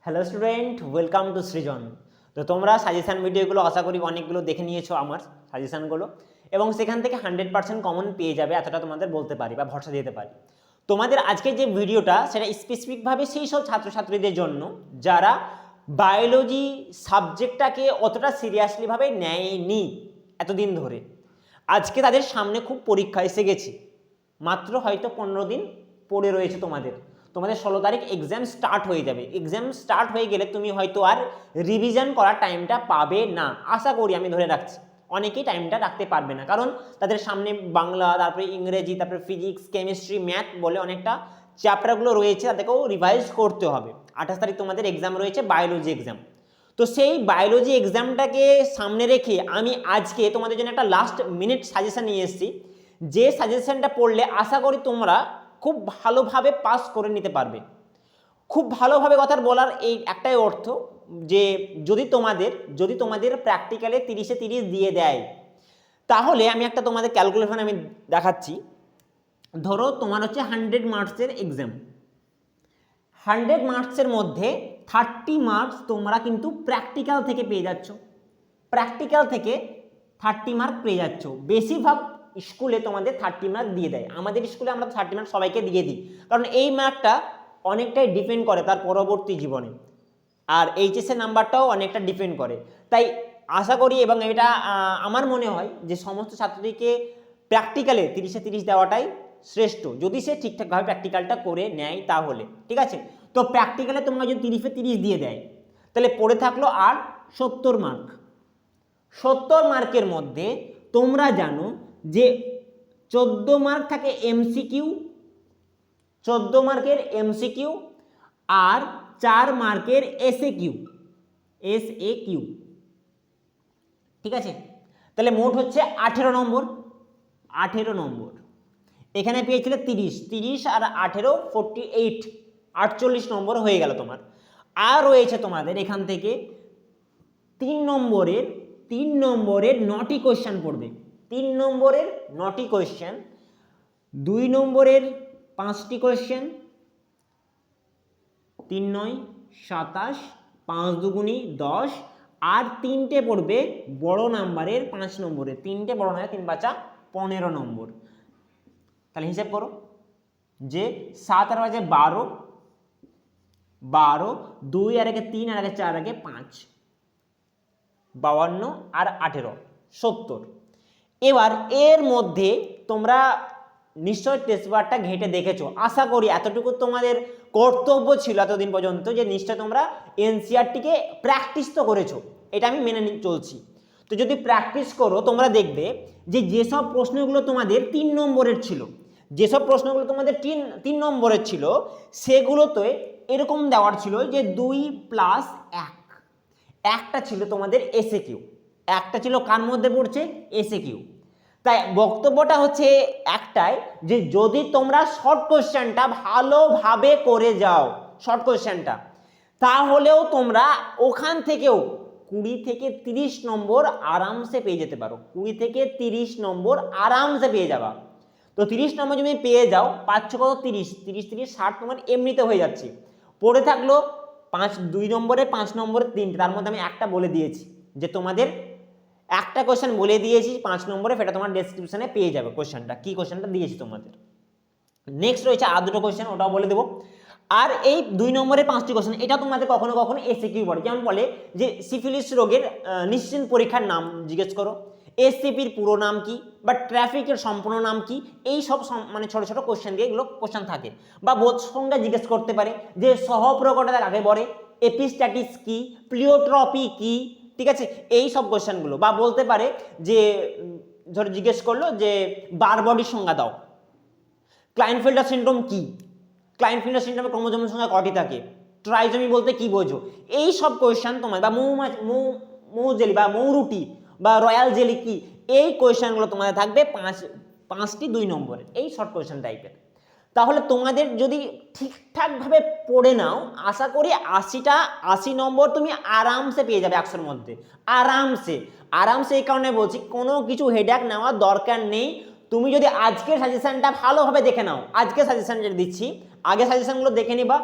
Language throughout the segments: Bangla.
হ্যালো স্টুডেন্ট, ওয়েলকাম টু সৃজন। তো তোমরা সাজেশান ভিডিওগুলো আশা করি অনেকগুলো দেখে নিয়েছো আমার সাজেশানগুলো, এবং সেখান থেকে 100% কমন পেয়ে যাবে, এতটা তোমাদের বলতে পারি বা ভরসা দিতে পারি। তোমাদের আজকে যে ভিডিওটা সেটা স্পেসিফিকভাবে সেই সব ছাত্রছাত্রীদের জন্য যারা বায়োলজি সাবজেক্টটাকে অতটা সিরিয়াসলিভাবে নেয়নি এতদিন ধরে। আজকে তাদের সামনে খুব পরীক্ষা এসে গেছে, মাত্র হয়তো 15 দিন পড়ে রয়েছে তোমাদের। তোমাদের 16 তারিখ এক্সাম স্টার্ট হয়ে যাবে। এক্সাম স্টার্ট হয়ে গেলে তুমি হয়তো আর রিভিশন করার টাইমটা পাবে না, আশা করি, আমি ধরে রাখছি। অনেকেই টাইমটা রাখতে পারবে না, কারণ তাদের সামনে বাংলা, তারপরে ইংরেজি, তারপরে ফিজিক্স, কেমিস্ট্রি, ম্যাথ বলে অনেকটা চ্যাপ্টারগুলো রয়েছে, তাদেরকেও রিভাইজ করতে হবে। 28 তারিখ তোমাদের এক্সাম রয়েছে, বায়োলজি এক্সাম। তো সেই বায়োলজি এক্সামটাকে সামনে রেখে আমি আজকে তোমাদের জন্য একটা লাস্ট মিনিট সাজেশন নিয়ে এসেছি, যে সাজেশনটা পড়লে আশা করি তোমরা খুব ভালোভাবে পাস করে নিতে পারবে। খুব ভালোভাবে কথার বলার এই একটাই অর্থ যে যদি তোমাদের প্র্যাকটিক্যালে 30-এ 30 দিয়ে দেয়, তাহলে আমি একটা তোমাদের ক্যালকুলেশন আমি দেখাচ্ছি। ধরো তোমার হচ্ছে 100 মার্কসের এক্সাম, 100 মার্কসের মধ্যে 30 মার্কস তোমরা কিন্তু প্র্যাকটিক্যাল থেকে পেয়ে যাচ্ছ। প্র্যাকটিক্যাল থেকে 30 মার্ক পেয়ে যাচ্ছ। বেশিরভাগ স্কুলে তোমাদের 30 মার্ক দিয়ে দেয়, আমাদের স্কুলে আমরা 30 মার্ক সবাইকে দিয়ে দিই, কারণ এই মার্কটা অনেকটাই ডিপেন্ড করে তার পরবর্তী জীবনে, আর এইচএসের নাম্বারটাও অনেকটা ডিপেন্ড করে। তাই আশা করি, এবং এটা আমার মনে হয় যে সমস্ত ছাত্রীকে প্র্যাকটিক্যালে 30-এ 30 দেওয়াটাই শ্রেষ্ঠ, যদি সে ঠিকঠাকভাবে প্র্যাকটিক্যালটা করে নেয় তাহলে। ঠিক আছে, তো প্র্যাকটিক্যালে তোমরা যদি 30-এ 30 দিয়ে দেয়, তাহলে পড়ে থাকলো আর 70 মার্ক। 70 মার্কের মধ্যে তোমরা জানো যে 14 মার্ক থাকে এমসিকিউ, 14 মার্কের এমসিকিউ, আর 4 মার্কের এসএকিউ। ঠিক আছে, তাহলে মোট হচ্ছে 18 নম্বর। 18 নম্বর এখানে পেয়েছিলে 30 আর 18 48, 48 নম্বর হয়ে গেল তোমার। আর রয়েছে তোমাদের এখান থেকে 3 নম্বরের 9টি কোয়েশ্চেন পড়বে। 3 নম্বরের 9টি কোয়েশ্চেন, 2 নম্বরের 5টি কোয়েশ্চেন, 3 × 9 = 27, 5 × 2 = 10, আর 3টে পড়বে বড় নাম্বারের 5 নম্বরে। 3টে বড় নাম্বার, 3 × 5 = 15 নম্বর। তাহলে হিসাব করো যে 7 আর 5 = 12, 2 আর 1 3 আর 1 4 আর 1 5, 52 আর 18 70। এবার এর মধ্যে তোমরা নিশ্চয় টেস্ট পেপারটা ঘেঁটে দেখেছো, আশা করি এতটুকু তোমাদের কর্তব্য ছিল এতদিন পর্যন্ত যে নিশ্চয় তোমরা এনসিইআরটিকে প্র্যাকটিস তো করেছো, এটা আমি মেনে চলছি। তো যদি প্র্যাকটিস করো তোমরা দেখবে যে যেসব প্রশ্নগুলো তোমাদের 3 নম্বরের ছিল, যেসব প্রশ্নগুলো তোমাদের 3 নম্বরের ছিল, সেগুলোতে এরকম দেওয়ার ছিল যে 2 + 1। একটা ছিল তোমাদের এসএকিউ, একটা ছিল কার মধ্যে পড়ছে এসএকিউ। তাই বক্তব্যটা হচ্ছে একটাই, যে যদি তোমরা শর্ট কোশ্চেনটা ভালোভাবে করে যাও, শর্ট কোশ্চেনটা, তাহলেও তোমরা ওখান থেকেও 20 থেকে 30 নম্বর আরামসে পেয়ে যেতে পারো। 20 থেকে 30 নম্বর আরামসে পেয়ে যাবা। তো 30 নম্বর যদি পেয়ে যাও, পাচ্ছ কত? 30 60 তোমার এমনিতে হয়ে যাচ্ছে। পড়ে থাকলো 2 নম্বরে, 5 নম্বরে 3টে, তার মধ্যে আমি একটা বলে দিয়েছি যে তোমাদের একটা কোশ্চেন বলে দিয়েছি 5 নম্বরে, সেটা তোমার ডেসক্রিপশনে পেয়ে যাবে কোশ্চেনটা, কি কোশ্চেনটা দিয়েছি তোমাদের। নেক্সট রয়েছে আর দুটো কোশ্চেন, ওটাও বলে দেবো। আর এই 2 নম্বরে 5টি কোশ্চেন, এটা তোমাদের কখনো কখনো এসএকিউ পড়ে। যেমন বলে যে সিফিলিস রোগের নিশ্চিত পরীক্ষার নাম জিজ্ঞেস করো, এসসিপির পুরো নাম কি, বা ট্রাফিকের সম্পূর্ণ নাম কি, এই সব মানে ছোট ছোট কোশ্চেন দিয়ে এগুলো কোশ্চেন থাকে। বা বোধ সংজ্ঞা জিজ্ঞেস করতে পারে, যে সহপ্রকটতা কাকে বলে, এপিস্ট্যাটিস কি, প্লিওট্রপি কি, ঠিক আছে, এই সব কোশ্চেনগুলো। বা বলতে পারে যে ধরো জিজ্ঞেস করলো যে বারবডির সংজ্ঞা দাও, ক্লাইনফেল্টার সিনড্রোম কি, ক্লাইনফেল্টার সিনড্রোমে ক্রোমোজোমের সংখ্যা কটি থাকে, ট্রাইজমি বলতে কি বোঝো, এই সব কোয়েশ্চেন তোমার। বা মৌ জেলি বা মৌরুটি বা রয়্যাল জেলি কি, এই কোয়েশ্চেনগুলো তোমাদের থাকবে 5টি 2 নম্বরের, এই শর্ট কোয়েশ্চেন টাইপের। তাহলে তোমাদের যদি ঠিকঠাকভাবে পড়ে নাও, আশা করি 80 নম্বর তুমি আরামসে পেয়ে যাবে 100-এর মধ্যে, আরামসে। এই কারণে বলছি, কোনো কিছু হেডেক নেওয়ার দরকার নেই। তুমি যদি আজকের সাজেশনটা ভালোভাবে দেখে নাও, আজকে সাজেশন যেটা দিচ্ছি, আগে সাজেশনগুলো দেখে নিবা,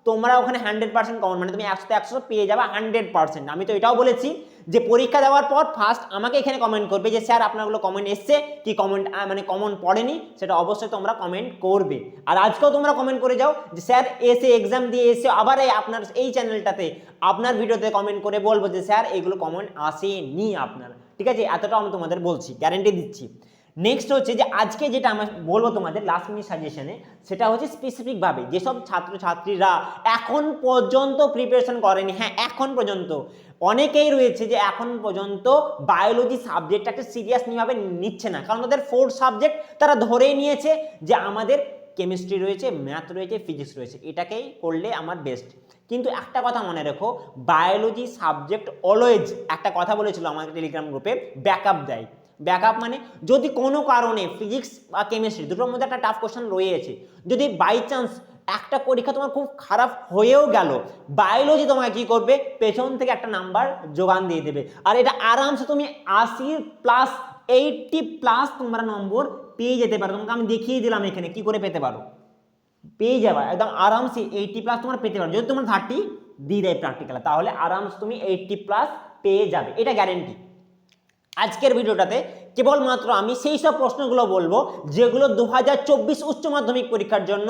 তোমরা ওখানে 100% কমন, মানে তুমি 100 পেয়ে যাবে 100%। আমি তো এটাও বলেছি যে পরীক্ষা দেওয়ার পর ফার্স্ট আমাকে এখানে কমেন্ট করবে যে স্যার আপনারগুলো কমেন্ট এসছে কি কমেন্ট মানে কমন পড়েনি, সেটা অবশ্যই তোমরা কমেন্ট করবে। আর আজকেও তোমরা কমেন্ট করে যাও যে স্যার এসে এক্সাম দিয়ে এসে আবার আপনার এই চ্যানেলটাতে আপনার ভিডিওতে কমেন্ট করে বলবো যে স্যার এইগুলো কমেন্ট আসেনি আপনার, ঠিক আছে? এতটাও আমি তোমাদের বলছি, গ্যারেন্টি দিচ্ছি। নেক্সট হচ্ছে যে আজকে যেটা আমি বলবো তোমাদের লাস্ট মিনিট সাজেশনে, সেটা হচ্ছে স্পেসিফিকভাবে যেসব ছাত্রছাত্রীরা এখন পর্যন্ত প্রিপারেশন করেনি, হ্যাঁ এখন পর্যন্ত অনেকেই রয়েছে যে এখন পর্যন্ত বায়োলজি সাবজেক্টটাকে সিরিয়াসলিভাবে নিচ্ছে না, কারণ তাদের 4 সাবজেক্ট তারা ধরেই নিয়েছে যে আমাদের কেমিস্ট্রি রয়েছে, ম্যাথ রয়েছে, ফিজিক্স রয়েছে, এটাকেই করলে আমার বেস্ট। কিন্তু একটা কথা মনে রেখো, বায়োলজি সাবজেক্ট অলওয়েজ, একটা কথা বলেছিল আমাদের টেলিগ্রাম গ্রুপে, ব্যাকআপ দেয়। ব্যাকআপ মানে যদি কোনো কারণে ফিজিক্স বা কেমিস্ট্রি দুটোর মধ্যে একটা টাফ কোশ্চেন রয়েছে, যদি বাই চান্স একটা পরীক্ষা তোমার খুব খারাপ হয়েও গেল, বায়োলজি তোমাকে কি করবে, পেছন থেকে একটা নাম্বার যোগান দিয়ে দেবে। আর এটা আরামসে তুমি 80+, 80+ তোমরা নম্বর পেয়ে যেতে পারো। তোমাকে আমি দেখিয়ে দিলাম এখানে কি করে পেতে পারো, পেয়ে যাবে একদম আরামসে 80+ তোমার পেতে পারো। যদি তোমার 30 দিয়ে দেয় প্র্যাকটিক্যাল, তাহলে আরামসে তুমি 80+ পেয়ে যাবে, এটা গ্যারেন্টি। আজকের ভিডিওটাতে কেবলমাত্র আমি সেই সব প্রশ্নগুলো বলবো যেগুলো 2024 উচ্চ মাধ্যমিক পরীক্ষার জন্য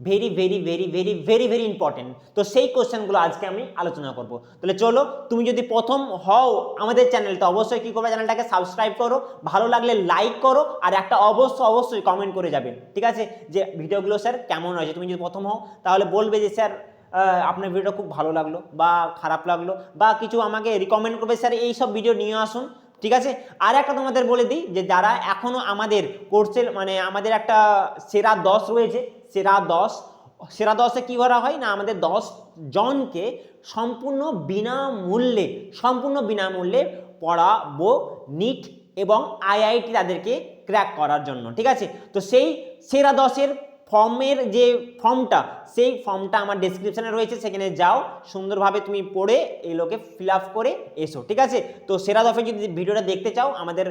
very very very very very very important. তো সেই কোশ্চেনগুলো আজকে আমি আলোচনা করব। তাহলে চলো, তুমি যদি প্রথম হও আমাদের চ্যানেলটা, অবশ্যই কি করবে, চ্যানেলটাকে সাবস্ক্রাইব করো, ভালো লাগলে লাইক করো, আর একটা অবশ্যই কমেন্ট করে যাবে, ঠিক আছে, যে ভিডিওগুলো স্যার কেমন হয়েছে। তুমি যদি প্রথম হও তাহলে বলবে যে স্যার আপনার ভিডিওটা খুব ভালো লাগলো বা খারাপ লাগলো, বা কিছু আমাকে রিকমেন্ড করবে স্যার এই সব ভিডিও নিয়ে আসুন, ঠিক আছে। আর একটা তোমাদের বলে দিই যে যারা এখনো আমাদের কোর্সের মানে আমাদের একটা সেরা 10 রয়েছে, সেরা 10-এ কী করা হয় না, আমাদের 10 জনকে সম্পূর্ণ বিনামূল্যে পড়াবো নিট এবং আইআইটি তাদেরকে ক্র্যাক করার জন্য, ঠিক আছে। তো সেই সেরা 10-এর ফর্মের যে ফর্মটা আমার ডেসক্রিপশনে রয়েছে, সেখানে যাও, সুন্দরভাবে তুমি পড়ে এগুলোকে ফিল আপ করে এসো, ঠিক আছে। তো সেরা 10 যদি ভিডিওটা দেখতে চাও, আমাদের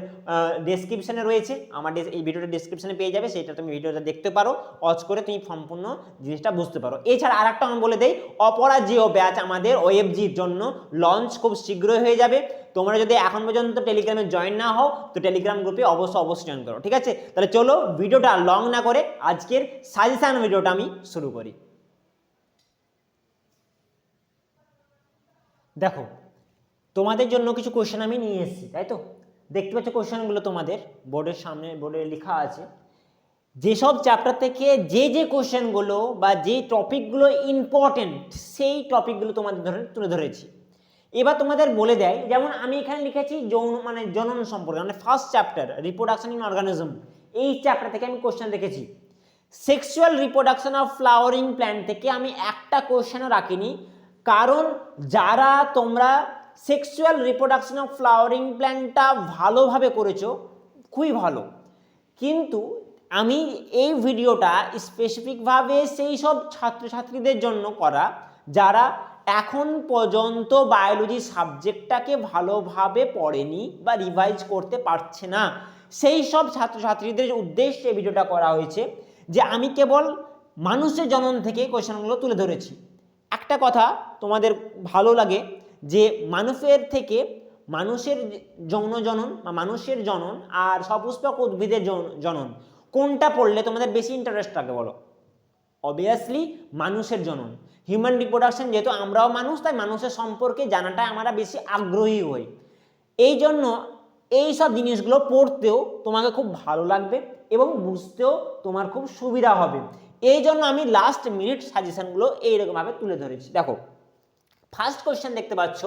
ডেসক্রিপশনে রয়েছে, আমার এই ভিডিওটা ডেসক্রিপশনে পেয়ে যাবে, সেটা তুমি ভিডিওটা দেখতে পারো, ওয়াচ করে তুমি সম্পূর্ণ জিনিসটা বুঝতে পারো। এছাড়া আর একটা আমি বলে দেই, অপরাজেয় ব্যাচ আমাদের ওএফজির জন্য লঞ্চ খুব শীঘ্রই হয়ে যাবে। তোমরা যদি এখন পর্যন্ত টেলিগ্রামে জয়েন না হও, তো টেলিগ্রাম গ্রুপে অবশ্যই জয়েন করো, ঠিক আছে। তাহলে চলো, ভিডিওটা লং না করে আজকের সাজেশন ভিডিওটা আমি শুরু করি। দেখো, তোমাদের জন্য কিছু কোশ্চেন আমি নিয়ে এসেছি, তাই তো দেখতে পাচ্ছ কোশ্চেনগুলো তোমাদের বোর্ডের সামনে, বোর্ডে লেখা আছে। যেসব চ্যাপ্টার থেকে যে কোশ্চেনগুলো বা যে টপিকগুলো ইম্পর্টেন্ট, সেই টপিকগুলো তোমাদের তুলে ধরেছি। এবার তোমাদের বলে দেয়, যেমন আমি এখানে লিখেছি জনন সম্পর্কে, মানে first chapter reproduction in organism, এই চ্যাপ্টার থেকে আমি কোশ্চেন রেখেছি। Sexual reproduction of flowering plant থেকে আমি একটা কোশ্চেনও রাখিনি, কারণ যারা তোমরা সেক্সুয়াল রিপ্রোডাকশন অফ ফ্লাওয়ারিং প্ল্যান্টটা ভালোভাবে করেছো, খুবই ভালো, কিন্তু আমি এই ভিডিওটা স্পেসিফিকভাবে সেই সব ছাত্রছাত্রীদের জন্য করা যারা এখন পর্যন্ত বায়োলজি সাবজেক্টটাকে ভালোভাবে পড়েনি বা রিভাইজ করতে পারছে না, সেই সব ছাত্রছাত্রীদের উদ্দেশ্যে ভিডিওটা করা হয়েছে। যে আমি কেবল মানুষের জনন থেকে কোয়েশ্চেনগুলো তুলে ধরেছি। একটা কথা তোমাদের ভালো লাগে যে মানুষের যৌন জনন বা মানুষের জনন আর সপুষ্পক উদ্ভিদের জনন কোনটা পড়লে তোমাদের বেশি ইন্টারেস্ট থাকে বলো? অবভিয়াসলি মানুষের জনন, হিউম্যান রিপ্রোডাকশন, যেহেতু আমরাও মানুষ, তাই মানুষের সম্পর্কে জানাটাই আমরা বেশি আগ্রহী হই। এই জন্য এই সব জিনিসগুলো পড়তেও তোমাকে খুব ভালো লাগবে এবং বুঝতেও তোমার খুব সুবিধা হবে। এই জন্য আমি লাস্ট মিনিট সাজেশনগুলো এইরকমভাবে তুলে ধরেছি। দেখো, ফার্স্ট কোয়েশ্চেন দেখতে পাচ্ছ,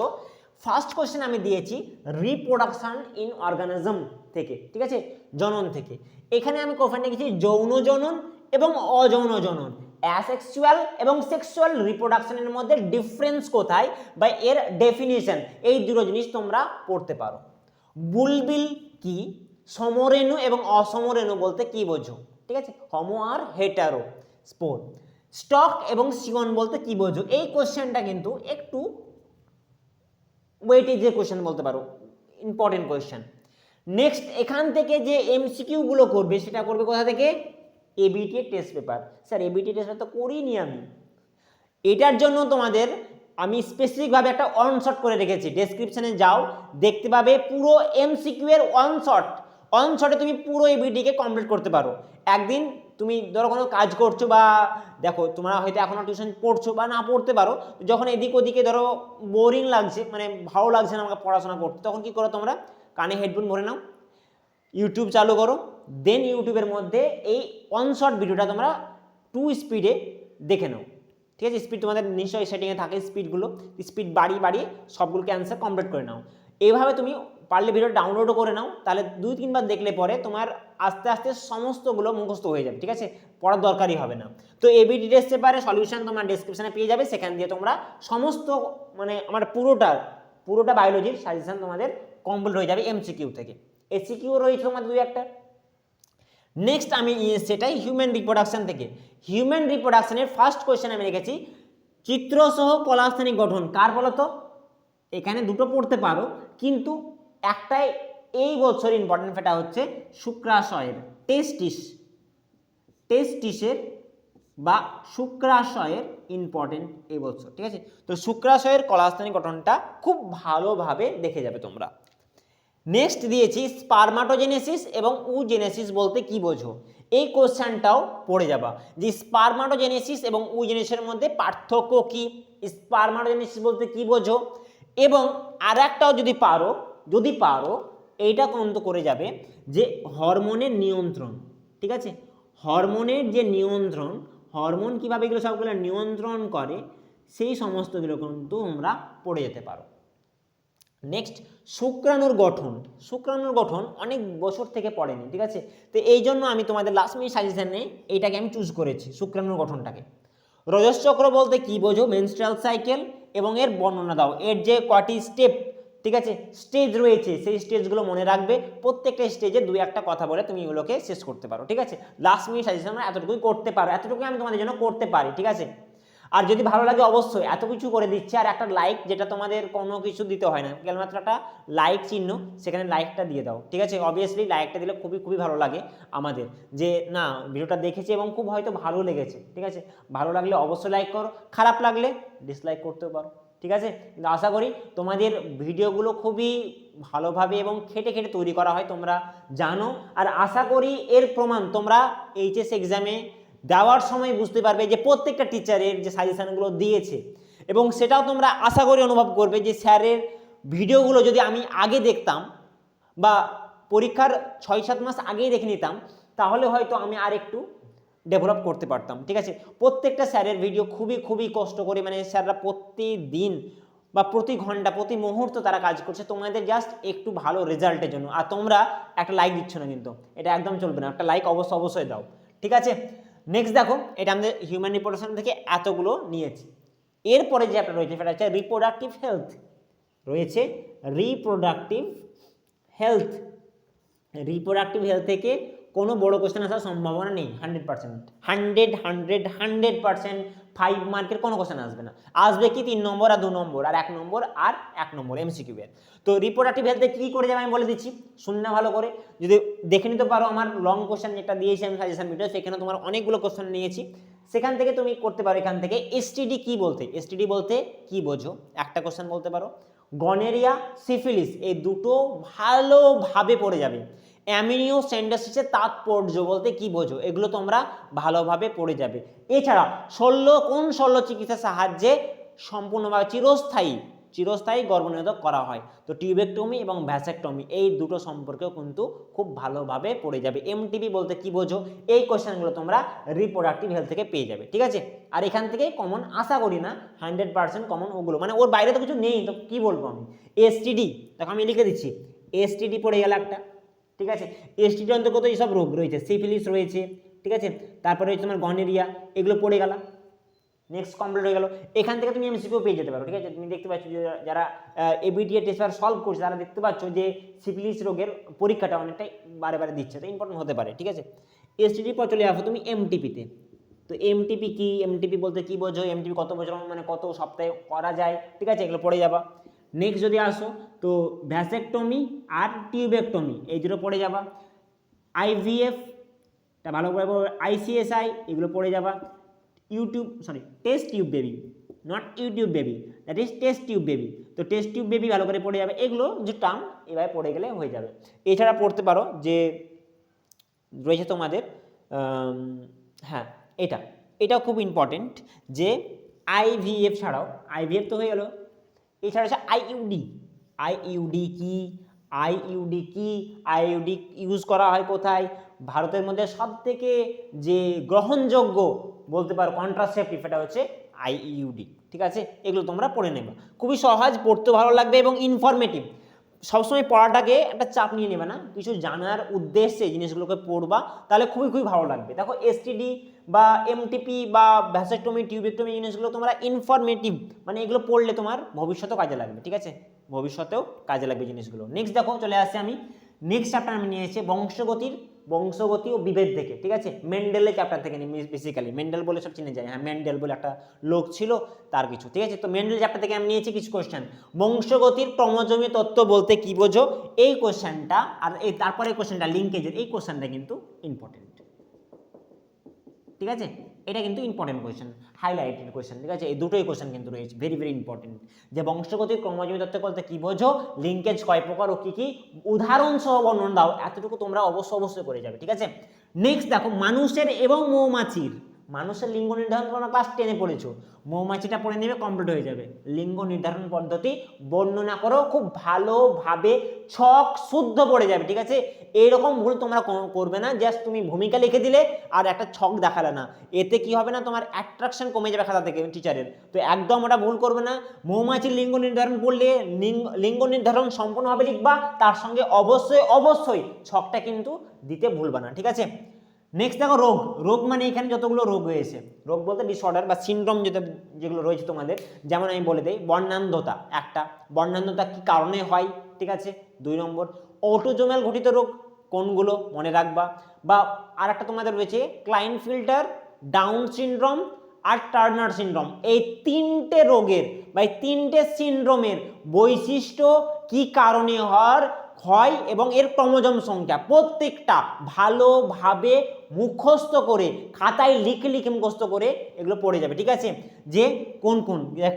ফার্স্ট কোয়েশ্চেন আমি দিয়েছি রিপ্রোডাকশন ইন অর্গানিজম থেকে, ঠিক আছে, জনন থেকে। এখানে আমি কোশ্চেন লিখেছি যৌন জনন এবং অযৌন জনন, অ্যাসেক্সুয়াল এবং সেক্সুয়াল রিপ্রোডাকশনের মধ্যে ডিফারেন্স কোথায় বা এর ডেফিনিশন, এই দুটো জিনিস তোমরা পড়তে পারো। বুলবিল কি, সমরেণু এবং অসমরেণু বলতে কি বোঝো, ঠিক আছে, হোমো আর হেটারো স্পোর, স্টক এবং সিগন বলতে কি বোঝো। এই কোশ্চেনটা কিন্তু একটু ওয়েটেজের কোশ্চেন বলতে পারো, ইম্পর্টেন্ট কোশ্চেন। নেক্সট এখান থেকে যে এমসিকিউ গুলো করবে, সেটা করবে কোথা থেকে? ABT test paper. Sir ABT test paper তো করিনি আমি, এটার জন্য তোমাদের আমি স্পেসিফিকভাবে একটা ওয়ান শট করে রেখেছি, ডেসক্রিপশনে যাও দেখতে পাবে পুরো এমসিকিউ এর ওয়ান শটে তুমি পুরো এই ভিডিওকে কমপ্লিট করতে পারো। একদিন তুমি ধরো কোনো কাজ করছো বা দেখো তোমরা হয়তো এখনো টিউশন পড়ছো বা না পড়তে পারো, যখন এদিক ওদিকে ধরো বোরিং লাগছে, মানে ভালো লাগছে না আমাকে পড়াশোনা করতে, তখন কি করো তোমরা কানে হেডফোন ভরে নাও, ইউটিউব চালু করো, দেন ইউটিউবের মধ্যে এই ওয়ান শট ভিডিওটা তোমরা 2 স্পিডে দেখে নাও। ঠিক আছে, স্পিড তোমাদের নিশ্চয়ই সেটিংয়ে থাকে, স্পিডগুলো স্পিড বাড়িয়ে সবগুলোকে অ্যান্সার কমপ্লিট করে নাও। এইভাবে তুমি পারলে ভিডিও ডাউনলোডও করে নাও, তাহলে 2-3 বার দেখলে পরে তোমার আস্তে আস্তে সমস্তগুলো মুখস্থ হয়ে যাবে। ঠিক আছে, পড়ার দরকারই হবে না। তো এবিটি টেস্ট পেপারের সলিউশন তোমার ডেসক্রিপশনে পেয়ে যাবে, সেখান দিয়ে তোমরা সমস্ত মানে আমার পুরোটা বায়োলজির সাজেশন তোমাদের কমপ্লিট হয়ে যাবে এমসিকিউ থেকে। এসিকিউ রয়েছে তোমাদের 2-1টা। নেক্সট আমি সেটাই হিউম্যান রিপ্রোডাকশন থেকে। হিউম্যান রিপ্রোডাকশনের ফার্স্ট কোয়েশ্চেন আমি রেখেছি চিত্রসহ কলাস্থানিক গঠন কার বলতো? এখানে দুটো পড়তে পারো, কিন্তু একটাই এই বছর ইম্পর্টেন্ট, সেটা হচ্ছে শুক্রাশয়ের টেস্টিসের বা শুক্রাশয়ের ইম্পর্টেন্ট এই বছর। ঠিক আছে, তো শুক্রাশয়ের কলাস্থানিক গঠনটা খুব ভালোভাবে দেখে যাবে তোমরা। নেক্সট দিয়েছি স্পারমাটোজেনেসিস এবং উজেনেসিস বলতে কি বোঝো, এই কোশ্চেনটাও পড়ে যাবা যে স্পারমাটোজেনেসিস এবং উজেনেসিসের মধ্যে পার্থক্য কি, স্পারমাটোজেনেসিস বলতে কি বোঝো, এবং আর একটাও যদি পারো এইটা কন্ত করে যাবে যে হরমোনের নিয়ন্ত্রণ। ঠিক আছে, হরমোনের যে নিয়ন্ত্রণ, হরমোন কীভাবে এগুলো সবগুলো নিয়ন্ত্রণ করে, সেই সমস্তগুলো কিন্তু তোমরা পড়ে যেতে পারো। নেক্সট শুক্রাণুর গঠন অনেক বছর থেকে পড়েনি। ঠিক আছে, তো এই জন্য আমি তোমাদের লাস্ট মিনিট সাজেশনে এইটাকে আমি চুজ করেছি, শুক্রাণুর গঠনটাকে। রজতচক্র বলতে কি বোঝো, মেনস্ট্রুয়াল সাইকেল, এবং এর বর্ণনা দাও, এর যে কয়টি স্টেপ, ঠিক আছে স্টেজ রয়েছে, সেই স্টেজগুলো মনে রাখবে, প্রত্যেকটা স্টেজে 2-1টা কথা বলে তুমি এগুলোকে শেষ করতে পারো। ঠিক আছে, লাস্ট মিনিট সাজেশন আমরা এতটুকুই করতে পারো, এতটুকুই আমি তোমাদের জন্য করতে পারি। ঠিক আছে, আর যদি ভালো লাগে অবশ্যই এত কিছু করে দিচ্ছে, আর একটা লাইক, যেটা তোমাদের কোনো কিছু দিতে হয় না, কেবলমাত্র একটা লাইক চিহ্ন, সেখানে লাইকটা দিয়ে দাও। ঠিক আছে, অবভিয়াসলি লাইকটা দিলে খুবই ভালো লাগে আমাদের, যে না ভিডিওটা দেখেছি এবং খুব হয়তো ভালো লেগেছে। ঠিক আছে, ভালো লাগলে অবশ্যই লাইক করো, খারাপ লাগলে ডিসলাইক করতেও পারো। ঠিক আছে, কিন্তু আশা করি তোমাদের ভিডিওগুলো খুবই ভালোভাবে এবং খেটে তৈরি করা হয়, তোমরা জানো। আর আশা করি এর প্রমাণ তোমরা এইচএস এক্সামে দেওয়ার সময় বুঝতে পারবে যে প্রত্যেকটা টিচারের যে সাজেশানগুলো দিয়েছে, এবং সেটাও তোমরা আশা করি অনুভব করবে যে স্যারের ভিডিওগুলো যদি আমি আগে দেখতাম বা পরীক্ষার 6-7 মাস আগেই দেখে নিতাম, তাহলে হয়তো আমি আর একটু ডেভেলপ করতে পারতাম। ঠিক আছে, প্রত্যেকটা স্যারের ভিডিও খুবই কষ্ট করে, মানে স্যাররা প্রতিদিন বা প্রতি ঘন্টা প্রতি মুহূর্ত তারা কাজ করছে তোমাদের জাস্ট একটু ভালো রেজাল্টের জন্য, আর তোমরা একটা লাইক দিচ্ছ না, কিন্তু এটা একদম চলবে না, একটা লাইক অবশ্যই দাও। ঠিক আছে, নেক্সট দেখো, এটা আমাদের হিউম্যান রিপ্রোডাকশন থেকে এতগুলো নিয়েছি। এরপরে যে একটা রয়েছে সেটা হচ্ছে রিপ্রোডাক্টিভ হেলথ রয়েছে। রিপ্রোডাক্টিভ হেলথ থেকে কোনো বড় কোশ্চেন আসার সম্ভাবনা নেই, 100%, 5 মার্কের কোনো কোশ্চেন আসবে না। আসবে কি 3 নম্বর আর 2 নম্বর আর 1 নম্বর আর 1 নম্বর এমসিকিউ এর। তো রিপ্রোডাক্টিভ হেলথে কী করে যাবে আমি বলে দিচ্ছি, শুননা ভালো করে, যদি দেখে নিতে পারো আমার লং কোশ্চেন যেটা দিয়েছি আমি সাজেশন ভিডিও, সেখানে তোমার অনেকগুলো কোশ্চেন নিয়েছি, সেখান থেকে তুমি করতে পারো। এখান থেকে এসটিডি বলতে কি বোঝো, একটা কোশ্চেন বলতে পারো। গনেরিয়া, সিফিলিস, এই দুটো ভালোভাবে পড়ে যাবে। অ্যামিনিওসেন্ডোসিসের তাৎপর্য বলতে কি বোঝো, এগুলো তোমরা ভালোভাবে পড়ে যাবে। এছাড়া কোন শল্য চিকিৎসার সাহায্যে সম্পূর্ণভাবে চিরস্থায়ী গর্ভনিরোধক করা হয়, তো টিউবেক্টমি এবং ভ্যাসেক্টমি, এই দুটো সম্পর্কেও কিন্তু খুব ভালোভাবে পড়ে যাবে। এমটিপি বলতে কি বোঝো, এই কোশ্চেনগুলো তোমরা রিপ্রোডাক্টিভ হেলথ থেকে পেয়ে যাবে। ঠিক আছে, আর এখান থেকে কমন আশা করি না, 100% কমন ওগুলো, মানে ওর বাইরে তো কিছু নেই, তো কি বলবো আমি। এসটিডি দেখো আমি লিখে দিচ্ছি, এসটিডি পড়ে গেল একটা। ঠিক আছে, এসটিডি অন্তর্গত এইসব রোগ রয়েছে, সিফিলিস রয়েছে। ঠিক আছে, তারপরে হচ্ছে তোমার গনেরিয়া, এগুলো পড়ে গেল। নেক্সট কমপ্লিট হয়ে গেল। এখান থেকে তুমি এমসিকিউ পেয়ে যেতে পারো। ঠিক আছে, তুমি দেখতে পাচ্ছ যারা এবিটিএ টেস্ট সলভ করছে, তারা দেখতে পাচ্ছ যে সিফিলিস রোগের পরীক্ষাটা অনেকটাই বারে দিচ্ছে, তো ইম্পর্টেন্ট হতে পারে। ঠিক আছে, এসটিডি পর চলে আসো তুমি এমটিপিতে। তো এমটিপি কি, এমটিপি বলতে কি বোঝো, এমটিপি কত বছর মানে কত সপ্তাহে করা যায়। ঠিক আছে, এগুলো পড়ে যাবা। নেক্সট যদি আসো তো ভ্যাসেক্টমি আর টিউবেক্টমি, এই দুটো পড়ে যাবা। আইভিএফ টা ভালো করে, আইসিএসআই এগুলো পড়ে যাবা। Test tube baby, not YouTube baby, that is test tube baby. তো টেস্ট টিউব বেবি ভালো করে পড়ে যাবে, এগুলো যে টার্ম এভাবে পড়ে গেলে হয়ে যাবে। এছাড়া পড়তে পারো যে রয়েছে তোমাদের হ্যাঁ এটাও খুব ইম্পর্টেন্ট যে আইভিএফ ছাড়াও, আইভিএফ তো হয়ে গেল, এছাড়া হচ্ছে আইইউডি কি, আইইউডি ইউজ করা হয় কোথায়, ভারতের মধ্যে সবথেকে যে গ্রহণযোগ্য বলতে পারো কন্ট্রাসেপটিভ এটা হচ্ছে আইইউডি, ঠিক আছে? এগুলো তোমরা পড়ে নেবে, খুবই সহজ, পড়তে ভালো লাগবে এবং ইনফরমেটিভ। সবসময় পড়াটাকে একটা চাপ নিয়ে নেবে না, কিছু জানার উদ্দেশ্যে জিনিসগুলোকে পড়বা, তাহলে খুবই খুবই ভালো লাগবে। দেখো এসটিডি বা এমটিপি বা ভ্যাসেক্টমি, টিউবেক্টমি জিনিসগুলো তোমরা ইনফরমেটিভ, মানে এগুলো পড়লে তোমার ভবিষ্যতেও কাজে লাগবে, ঠিক আছে? ভবিষ্যতেও কাজে লাগবে জিনিসগুলো। নেক্সট দেখো চলে আসছে আমি নেক্সট চ্যাপ্টার আমি নিয়েছি বংশগতি ও বিভেদ থেকে, ঠিক আছে? মেন্ডেলের চ্যাপ্টার থেকে বেসিক্যালি, মেন্ডেল বলে সব চিনে যায়, হ্যাঁ মেন্ডেল বলে একটা লোক ছিল তার কিছু, ঠিক আছে? তো মেন্ডেল চ্যাপ্টার থেকে আমি নিয়েছি কিছু কোশ্চেন। বংশগতির ক্রমজমী তত্ত্ব বলতে কি বোঝো, এই কোশ্চেনটা আর এই তারপরে কোশ্চেনটা লিঙ্কেজের, এই কোশ্চেনটা কিন্তু ইম্পর্টেন্ট, ঠিক আছে? এটা কিন্তু ইম্পর্টেন্ট কোয়েশ্চেন, হাইলাইটেড কোয়েশ্চেন, ঠিক আছে? এই দুটোই কোয়েশ্চেন কিন্তু রয়েছে, ভেরি ভেরি ইম্পর্টেন্ট। যে বংশগতির ক্রমজমী তত্ত্ব বলতে কি বোঝো, লিঙ্কেজ কয় প্রকার ও কি কি, উদাহরণ সহ বর্ণনা দাও, এতটুকু তোমরা অবশ্যই করে যাবে, ঠিক আছে? নেক্সট দেখো মানুষের এবং মৌমাছির, মানুষের লিঙ্গ নির্ধারণ তোমরা ক্লাস 10-এ পড়েছো, মৌমাছিটা পড়ে নেবে, কমপ্লিট হয়ে যাবে। লিঙ্গ নির্ধারণ পদ্ধতি বর্ণনা করো, খুব ভালোভাবে ছক শুদ্ধ পড়ে যাবে, ঠিক আছে? এইরকম ভুল তোমরা করবে না, জাস্ট তুমি ভূমিকা লিখে দিলে আর একটা ছক দেখালে না, এতে কি হবে না, তোমার অ্যাট্রাকশন কমে যাবে খাতা থেকে টিচারের। তো একদম ওটা ভুল করবে না। মৌমাছির লিঙ্গ নির্ধারণ পড়লে লিঙ্গ নির্ধারণ সম্পূর্ণভাবে লিখবা, তার সঙ্গে অবশ্যই ছকটা কিন্তু দিতে ভুলবা না, ঠিক আছে? নেক্সট দেখো রোগ মানে এখানে যতগুলো রোগ রয়েছে, রোগ বলতে ডিসঅর্ডার বা সিনড্রোম যেগুলো রয়েছে তোমাদের, যেমন আমি বলে দিই, বর্ণান্ধতা একটা, বর্ণান্ধতা কি কারণে হয়, ঠিক আছে? 2 নম্বর অটোজোমাল ঘটিত রোগ কোনগুলো মনে রাখবা, বা আর একটা তোমাদের রয়েছে ক্লাইনফিল্টার, ডাউন সিনড্রোম আর টার্নার সিনড্রোম। এই 3টে রোগের বা এই 3টে সিনড্রোমের বৈশিষ্ট্য কি কারণে হয় এবং এর ক্রোমোজোম সংখ্যা, প্রত্যেকটা ভালোভাবে মুখস্থ করে খাতায় লিখে মুখস্থ করে এগুলো পড়ে যাবে, ঠিক আছে? যে কোন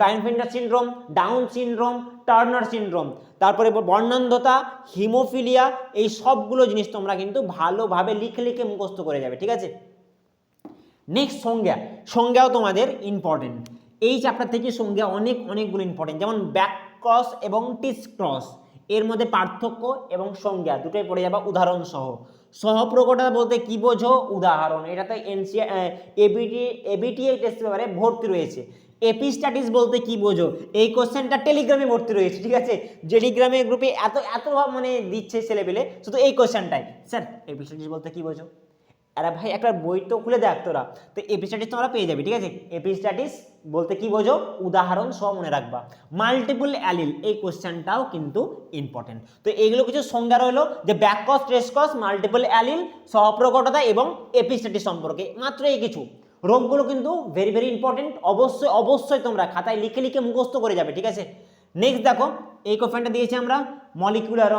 Klinefelter syndrome, Down syndrome, Turner syndrome, তারপরে বর্ণান্ধতা, হিমোফিলিয়া, এই সবগুলো জিনিস তোমরা কিন্তু ভালোভাবে লিখে মুখস্থ করে যাবে, ঠিক আছে? নেক্সট সংজ্ঞাও তোমাদের ইম্পর্টেন্ট, এই চ্যাপ্টার থেকে সংজ্ঞা অনেকগুলো ইম্পর্টেন্ট, যেমন ব্যাক ক্রস এবং টিস ক্রস, এর মধ্যে পার্থক্য এবং সংজ্ঞা দুটোই পড়ে যাবে উদাহরণ সহ। সহপ্রকটতা বলতে কি বোঝো, উদাহরণ, এটাতে এবিটিএ টেস্ট পেপারে ভর্তি রয়েছে। এপিস্ট্যাটিস বলতে কি বোঝো, এই কোশ্চেনটা টেলিগ্রামে ভর্তি রয়েছে, ঠিক আছে? টেলিগ্রামের গ্রুপে এত মানে দিচ্ছে ছেলেপেলে, শুধু এই কোশ্চেনটাই, স্যার এপিস্ট্যাটিস বলতে কি বোঝো, আরে ভাই একটা বই তো খুলে দেখ তোরা, তো এপিস্ট্যাটিস তোমরা পেয়ে যাবে, ঠিক আছে? এপিস্ট্যাটিস বলতে কি বোঝো, উদাহরণ সহ মনে রাখবা। মাল্টিপল অ্যালিল, এই কোশ্চেনটাও কিন্তু ইম্পর্টেন্ট। তো এইগুলো কিছু সংজ্ঞা রইলো, যে ব্যাক কজ, ট্রেস কজ, মাল্টিপল অ্যালিল, সহপ্রকটতা এবং এপিস্ট্যাটিস সম্পর্কে, মাত্র এই কিছু। রোগগুলো কিন্তু ভেরি ভেরি ইম্পর্টেন্ট, অবশ্যই তোমরা খাতায় লিখে মুখস্থ করে যাবে, ঠিক আছে? নেক্সট দেখো এই কোশ্চেনটা দিয়েছি আমরা মলিকুলার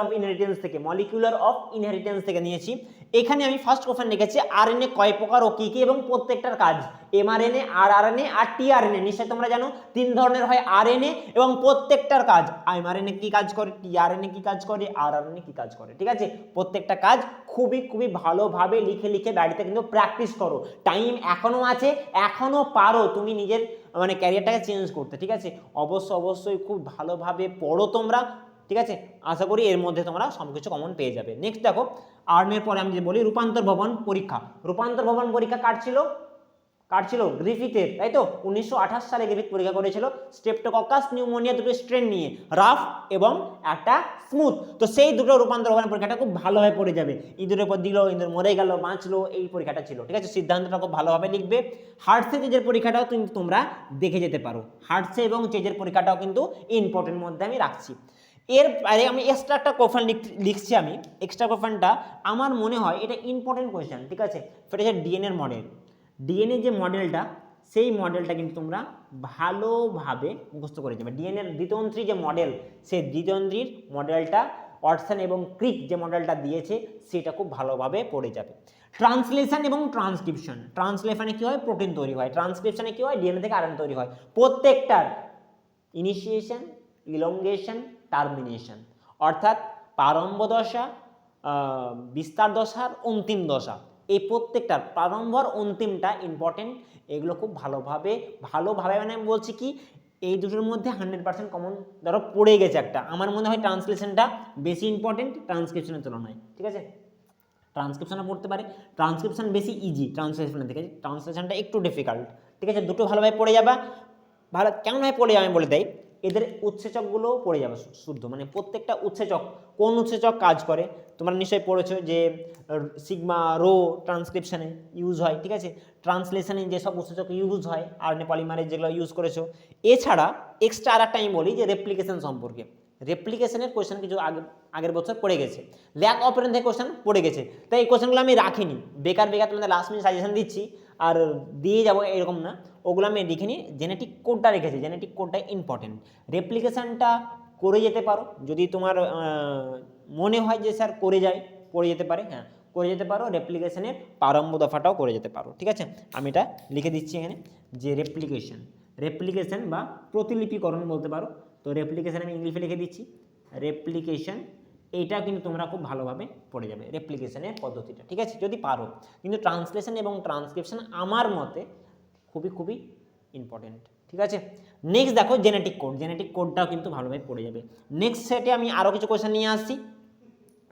অফ ইনহেরিটেন্স থেকে নিয়েছি। এখানে আমি ফার্স্ট কোশ্চেন লিখেছি আরএনএ কয় প্রকার ও কি কি এবং প্রত্যেকটার কাজ, এমআরএনএ, আরআরএনএ আর টিআরএনএ। নিশ্চয়ই তোমরা জানো 3 ধরনের হয় আরএনএ, এবং প্রত্যেকটার কাজ, এমআরএনএ কি কাজ করে, টিআরএনএ কি কাজ করে, আরআরএনএ কি কাজ করে, ঠিক আছে? প্রত্যেকটা কাজ খুবই ভালোভাবে লিখে বাড়িতে কিন্তু প্র্যাকটিস করো, টাইম এখনো আছে, এখনো পারো তুমি নিজের মানে ক্যারিয়ারটাকে চেঞ্জ করতে, ঠিক আছে? অবশ্যই খুব ভালোভাবে পড়ো তোমরা, ঠিক আছে? আশা করি এর মধ্যে তোমরা সবকিছু কমন পেয়ে যাবে। নেক্সট দেখো আর্মের পরে আমি যে বলি রূপান্তর ভবন পরীক্ষা কার ছিল গ্রিফিথের, তাই তো? 1928 সালে গ্রিফিথ পরীক্ষা করেছিল স্ট্রেপ্টোককাস নিউমোনিয়া দুটো স্ট্রেন নিয়ে, রাফ এবং একটা স্মুথ। তো সেই দুটো রূপান্তর ভবন পরীক্ষাটা খুব ভালোভাবে পড়ে যাবে, ইঁদুরের পর দিল, ইঁদুর মরে গেল, বাঁচলো, এই পরীক্ষাটা ছিল, ঠিক আছে? সিদ্ধান্তটা খুব ভালোভাবে লিখবে। হার্টসে চেজের পরীক্ষাটাও কিন্তু তোমরা দেখে যেতে পারো, হার্টসে এবং চেজের পরীক্ষাটাও কিন্তু ইম্পর্টেন্ট মধ্যে আমি রাখছি। এর বাইরে আমি এক্সট্রা একটা কোশ্চেন লিখছি, আমি এক্সট্রা কোশ্চেনটা আমার মনে হয় এটা ইম্পর্টেন্ট কোশ্চেন, ঠিক আছে? সেটা হচ্ছে ডিএনএর মডেল। ডিএনএ যে মডেলটা, সেই মডেলটা কিন্তু তোমরা ভালোভাবে মুখস্থ করে যাবে। ডিএনএর দ্বিতন্ত্রী যে মডেল, সেই দ্বিতন্ত্রীর মডেলটা ওয়াটসন এবং ক্রিক যে মডেলটা দিয়েছে সেটা খুব ভালোভাবে পড়ে যাবে। ট্রান্সলেশন এবং ট্রান্সক্রিপশন, ট্রান্সলেশনে কি হয়, প্রোটিন তৈরি হয়, ট্রান্সক্রিপশনে কি হয়, ডিএনএ থেকে আরএনএ তৈরি হয়। প্রত্যেকটার ইনিশিয়েশন, ইলংগেশন, টার্মিনেশন, অর্থাৎ প্রারম্ভ দশা, বিস্তার দশার অন্তিম দশা, এই প্রত্যেকটার প্রারম্ভ আর অন্তিমটা ইম্পর্টেন্ট। এগুলো খুব ভালোভাবে মানে আমি বলছি কি এই দুটোর মধ্যে 100% কমন ধরো পড়ে গেছে একটা, আমার মনে হয় ট্রান্সলেশনটা বেশি ইম্পর্টেন্ট ট্রান্সক্রিপশনের তুলনায়, ঠিক আছে। ট্রান্সক্রিপশনে পড়তে পারে, ট্রান্সক্রিপশন বেশি ইজি ট্রান্সলেশনের থেকে, ট্রান্সলেশনটা একটু ডিফিকাল্ট, ঠিক আছে। দুটো ভালোভাবে পড়ে যাবা, ভালো কেমনভাবে পড়ে যাবে আমি বলে দেই, এদের উৎসেচকগুলো পড়ে যাবে শুদ্ধ, মানে প্রত্যেকটা উৎসেচক কোন উৎসেচক কাজ করে তোমরা নিশ্চয়ই পড়েছো যে সিগমা রো ট্রান্সক্রিপশনে ইউজ হয়, ঠিক আছে। ট্রান্সলেশনে যেসব উৎসেচক ইউজ হয় আরএনএ পলিমারেজ যেগুলো ইউজ করেছো। এছাড়া এক্সট্রা আর একটা আমি বলি যে রেপ্লিকেশন সম্পর্কে, রেপ্লিকেশনের কোয়েশ্চেন কিছু আগের বছর পড়ে গেছে, ল্যাক অপারেন্ট থেকে কোয়েশ্চেন পড়ে গেছে, তাই এই কোয়েশ্চেনগুলো আমি রাখিনি, বেকার তোমাদের লাস্ট মিনিট সাজেশন দিচ্ছি আর দিয়ে যাবো এরকম না, ওগুলো আমি দেখিনি। জেনেটিক কোডটা রেখেছি, জেনেটিক কোডটা ইম্পর্টেন্ট। রেপ্লিকেশনটা করে যেতে পারো যদি তোমার মনে হয় যে স্যার করে যেতে পারে, হ্যাঁ করে যেতে পারো। রেপ্লিকেশনের প্রারম্ভ দফাটাও করে যেতে পারো, ঠিক আছে। আমি এটা লিখে দিচ্ছি এখানে যে রেপ্লিকেশন বা প্রতিলিপিকরণ বলতে পারো, তো রেপ্লিকেশন আমি ইংলিশে লিখে দিচ্ছি রেপ্লিকেশন, এইটা কিন্তু তোমরা খুব ভালোভাবে পড়ে যাবে রেপ্লিকেশনের পদ্ধতিটা, ঠিক আছে যদি পারো। কিন্তু ট্রান্সলেশন এবং ট্রান্সক্রিপশন আমার মতে খুবই ইম্পর্টেন্ট, ঠিক আছে। নেক্সট দেখো জেনেটিক কোডটাও কিন্তু ভালোভাবে পড়ে যাবে। নেক্সট সেটে আমি আরও কিছু কোয়েশ্চেন নিয়ে আসছি,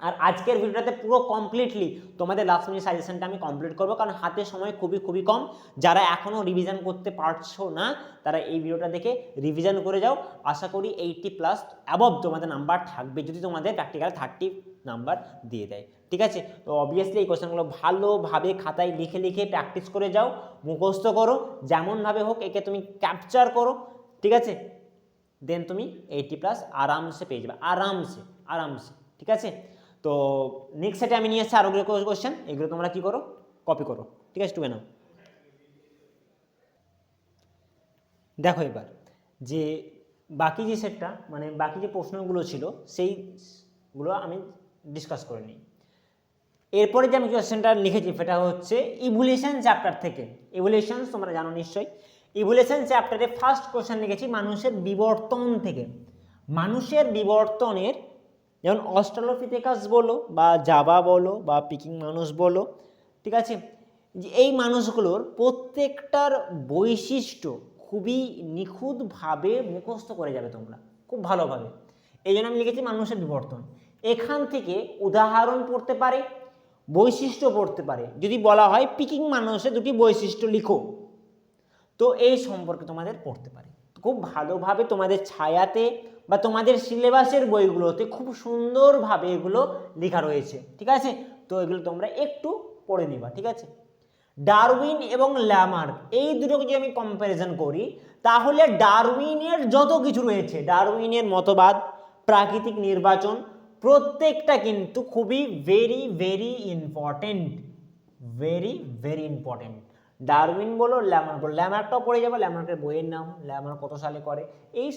আর আজকের ভিডিওটাতে পুরো কমপ্লিটলি তোমাদের লাস্ট মিনিট সাজেশনটা আমি কমপ্লিট করবো, কারণ হাতে সময় খুবই কম। যারা এখনও রিভিশন করতে পারছো না তারা এই ভিডিওটা দেখে রিভিশন করে যাও, আশা করি 80+ অ্যাবভ তোমাদের নাম্বার থাকবে যদি তোমাদের প্র্যাকটিক্যাল 30 নাম্বার দিয়ে দেয়, ঠিক আছে। তো অবভিয়াসলি এই কোয়েশ্চেনগুলো ভালোভাবে খাতায় লিখে প্র্যাকটিস করে যাও, মুখস্থ করো, যেমনভাবে হোক একে তুমি ক্যাপচার করো, ঠিক আছে। দেন তুমি 80+ আরামসে পেয়ে যাবে, আরামসে, ঠিক আছে। তো নেক্সট সেটে আমি নিয়ে এসেছি আরো কোয়েশ্চেন, এগুলো তোমরা কি করো, কপি করো, ঠিক আছে টুকে নাও। দেখো এবার যে বাকি যে সেটটা মানে বাকি যে প্রশ্নগুলো ছিল সেইগুলো আমি ডিসকাস করে নিই। এরপরে যে আমি কোয়েশ্চেনটা লিখেছি সেটা হচ্ছে ইভলিউশন চ্যাপ্টার থেকে। ইভলিউশন তোমরা জানো নিশ্চয়ই, ইভলিউশন চ্যাপ্টারে ফার্স্ট কোয়েশ্চেন লিখেছি মানুষের বিবর্তন থেকে। মানুষের বিবর্তনের যেমন অস্ট্রালোপিথেকাস বলো বা জাভা বলো বা পিকিং মানুষ বলো, ঠিক আছে, যে এই মানুষগুলোর প্রত্যেকটার বৈশিষ্ট্য খুবই নিখুঁতভাবে মুখস্থ করে যাবে তোমরা খুব ভালোভাবে। এই জন্য আমি লিখেছি মানুষের বিবর্তন। এখান থেকে উদাহরণ পড়তে পারে, বৈশিষ্ট্য পড়তে পারে। যদি বলা হয় পিকিং মানুষের দুটি বৈশিষ্ট্য লিখো, তো এই সম্পর্কে তোমাদের পড়তে পারে। খুব ভালোভাবে তোমাদের ছায়াতে বা তোমাদের সিলেবাসের বইগুলোতে খুব সুন্দরভাবে এগুলো লেখা রয়েছে, ঠিক আছে। তো এগুলো তোমরা একটু পড়ে নিবা, ঠিক আছে। ডারউইন এবং ল্যামার্ক এই দুটোকে যদি আমি কম্প্যারিজন করি তাহলে ডারউইনের যত কিছু রয়েছে, ডারউইনের মতবাদ, প্রাকৃতিক নির্বাচন, প্রত্যেকটা কিন্তু খুবই ভেরি ইম্পর্টেন্ট। ডারউইন বলো ল্যামার্ক বলো, ল্যামার্কটাও পড়ে যাবে, ল্যামার্কের বইয়ের নাম, ল্যামার্ক কত সালে করে, এই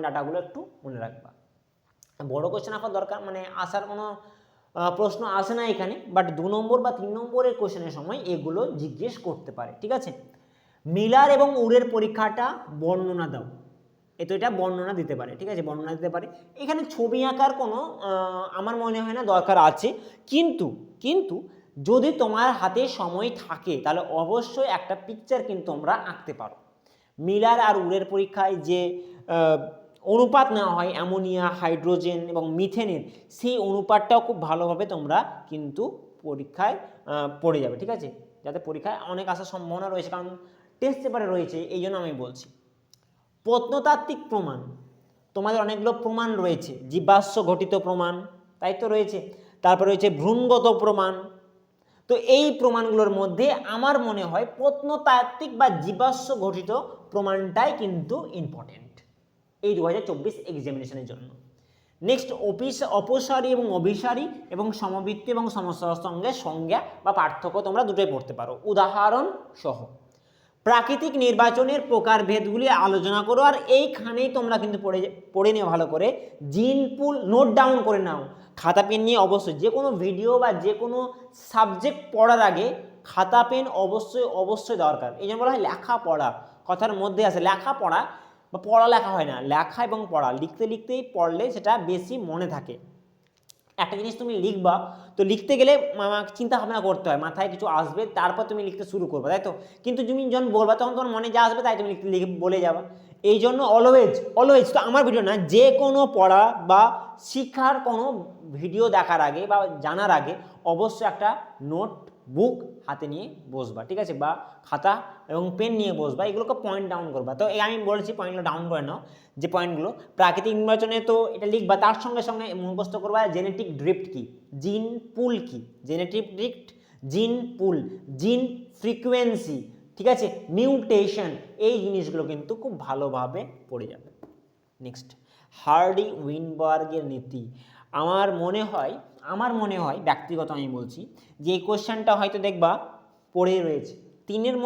ডাটাগুলো একটু মনে রাখবা। বড় কোয়েশ্চেন আসার দরকার মানে আসার কোনো প্রশ্ন আসে না এখানে, বাট 2 নম্বর বা 3 নম্বরের কোয়েশ্চেনের সময় এগুলো জিজ্ঞেস করতে পারে, ঠিক আছে। মিলার এবং উরের পরীক্ষাটা বর্ণনা দাও, এটা বর্ণনা দিতে পারে, ঠিক আছে, বর্ণনা দিতে পারে। এখানে ছবি আঁকার কোনো আমার মনে হয় না দরকার আছে, কিন্তু যদি তোমার হাতে সময় থাকে তাহলে অবশ্যই একটা পিকচার কিন্তু তোমরা আঁকতে পারো। মিলার আর উরের পরীক্ষায় যে অনুপাত নেওয়া হয় অ্যামোনিয়া, হাইড্রোজেন এবং মিথেনের, সেই অনুপাতটাও খুব ভালোভাবে তোমরা কিন্তু পরীক্ষায় পড়ে যাবে, ঠিক আছে, যাতে পরীক্ষায় অনেক আসার সম্ভাবনা রয়েছে, কারণ টেস্ট পেপারে রয়েছে, এই জন্য আমি বলছি। প্রত্নতাত্ত্বিক প্রমাণ, তোমাদের অনেকগুলো প্রমাণ রয়েছে, জীবাশ্ম ঘটিত প্রমাণ, তাই তো রয়েছে, তারপর রয়েছে ভ্রূণগত প্রমাণ। তো এই প্রমাণগুলোর মধ্যে আমার মনে হয় প্রত্নতাত্ত্বিক বা জীবাশ্ম ঘটিত প্রমাণটাই কিন্তু ইম্পর্টেন্ট এই 2024 এক্সামিনেশনের জন্য। নেক্সট অপসারী এবং অভিসারী এবং সমবৃত্তি এবং সমস্যার সঙ্গে সংজ্ঞা বা পার্থক্য তোমরা দুটোই পড়তে পারো উদাহরণ সহ। প্রাকৃতিক নির্বাচনের প্রকারভেদগুলি আলোচনা করো। আর এইখানেই তোমরা কিন্তু পড়ে নিও ভালো করে, জিন পুল নোট ডাউন করে নাও খাতা পেন নিয়ে। অবশ্যই যে কোনো ভিডিও বা যে কোনো সাবজেক্ট পড়ার আগে খাতা পেন অবশ্যই অবশ্যই দরকার। এই জন্য বলা হয় লেখাপড়া, কথার মধ্যে আছে লেখাপড়া বা পড়ালেখা হয় না, লেখা এবং পড়া, লিখতে লিখতেই পড়লে সেটা বেশি মনে থাকে। একটা জিনিস তুমি লিখবা, তো লিখতে গেলে চিন্তা ভাবনা করতে হয়, মাথায় কিছু আসবে তারপর তুমি লিখতে শুরু করবে, তাই তো? কিন্তু তুমি যখন বলবা তখন তোমার মনে যা আসবে তাই তুমি লিখে বলে যাবা। এই জন্য অলওয়েজ অলওয়েজ, তো আমার ভিডিও না, যে কোনো পড়া বা শিক্ষার কোনো ভিডিও দেখার আগে বা জানার আগে অবশ্যই একটা নোট বুক হাতে নিয়ে বসবা, ঠিক আছে? বা খাতা এবং পেন নিয়ে বসবা, এগুলোকে পয়েন্ট ডাউন করবা। তো এই আমি বলেছি পয়েন্টগুলো ডাউন করে নাও, যে পয়েন্টগুলো প্রাকৃতিক নির্বাচনে তো এটা লিখবা, তার সঙ্গে সঙ্গে মুখস্থ করবা জেনেটিক ড্রিফট কি, জিন পুল কি, জেনেটিক ড্রিফট, জিন পুল, জিন ফ্রিকোয়েন্সি, ঠিক আছে, মিউটেশন, এই জিনিসগুলো কিন্তু খুব ভালোভাবে পড়ে যাবে। নেক্সট, হার্ডি উইনবার্গের নীতি। আমার মনে হয় ব্যক্তিগত আমি বলছি যে এই কোশ্চেনটা হয়তো দেখবা পড়ে রয়েছে তিনের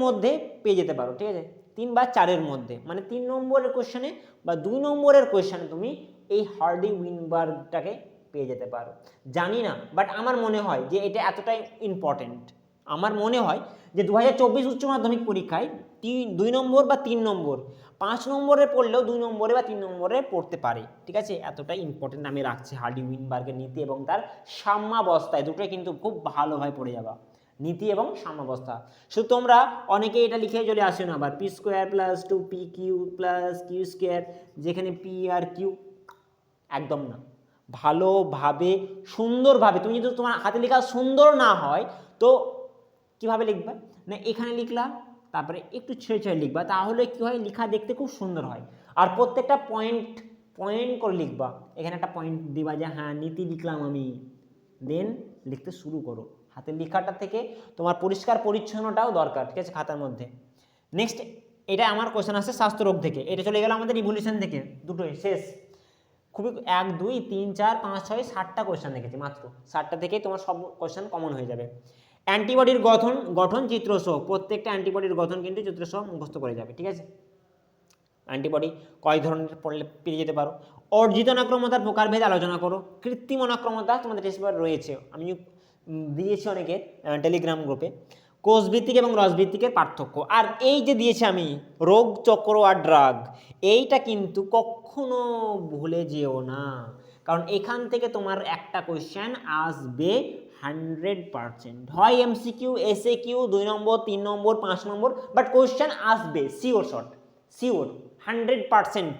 মধ্যে পেয়ে যেতে পারো, ঠিক আছে? 3 বা 4-এর মধ্যে, মানে 3 নম্বরের কোশ্চেনে বা 2 নম্বরের কোশ্চেনে তুমি এই হার্ডি উইনবার্গটাকে পেয়ে যেতে পারো। জানি না, বাট আমার মনে হয় যে এটা এতটাই ইম্পর্টেন্ট। আমার মনে হয় যে 2024 উচ্চ মাধ্যমিক পরীক্ষায় 2 নম্বর বা 3 নম্বর, 5 নম্বরে পড়লেও 2 নম্বরে বা 3 নম্বরে পড়তে পারে, ঠিক আছে? এতটাই ইম্পর্টেন্ট আমি রাখছি হার্ডি উইনবার্গের নীতি এবং তার সাম্যাবস্থায়, দুটোই কিন্তু খুব ভালোভাবে পড়ে যাবা, নীতি এবং সাম্যাবস্থা। শুধু তোমরা অনেকে এটা লিখে চলে আসো না আবার, p² + 2pq + q², যেখানে p আর q, একদম না। ভালোভাবে সুন্দরভাবে, তুমি যদি তোমার হাতে লেখা সুন্দর না হয় তো কিভাবে লিখবা না, এখানে লিখলা তারপরে একটু ছেড়ে ছেড়ে লিখবা, তাহলে কি হয়, লেখা দেখতে খুব সুন্দর হয়। আর প্রত্যেকটা পয়েন্ট পয়েন্ট করে লিখবা, এখানে একটা পয়েন্ট দিবা যে হ্যাঁ নীতি লিখলাম আমি, দেন লিখতে শুরু করো। হাতের লেখাটা থেকে তোমার পরিষ্কার পরিচ্ছন্নটাও দরকার, ঠিক আছে, খাতার মধ্যে। নেক্সট, এটা আমার কোশ্চেন আছে স্বাস্থ্যরোগ থেকে, এটা চলে গেল আমাদের রিভলিউশন থেকে, দুটোই শেষ। খুবই 1 2 3 4 5 6 7টা কোশ্চেন দেখেছি মাত্র, 7টা থেকেই তোমার সব কোশ্চেন কমন হয়ে যাবে। অ্যান্টিবডির গঠন চিত্রসহ, প্রত্যেকটা অ্যান্টিবডির গঠন কিন্তু চিত্রসহ মুখস্থ করে যাবে, ঠিক আছে? অ্যান্টিবডি কয় ধরনের পড়লে পেয়ে যেতে পারো। অর্জিত অনাক্রমতার প্রকারভেদ আলোচনা করো। কৃত্রিম অনাক্রমতা তোমাদের টেস্ট পেপার রয়েছে, আমি দিয়েছি অনেকে টেলিগ্রাম গ্রুপে। কোষভিত্তিক এবং রসভিত্তিকের পার্থক্য, আর এই যে দিয়েছি আমি রোগ চক্র আর ড্রাগ, এইটা কিন্তু কখনো ভুলে যেও না, কারণ এখান থেকে তোমার একটা কোয়েশ্চেন আসবে 100%, হয় MCQ, SAQ, 2 number, 3 number, 5 number, but question আসবে শিওর শট, শিওর 100%।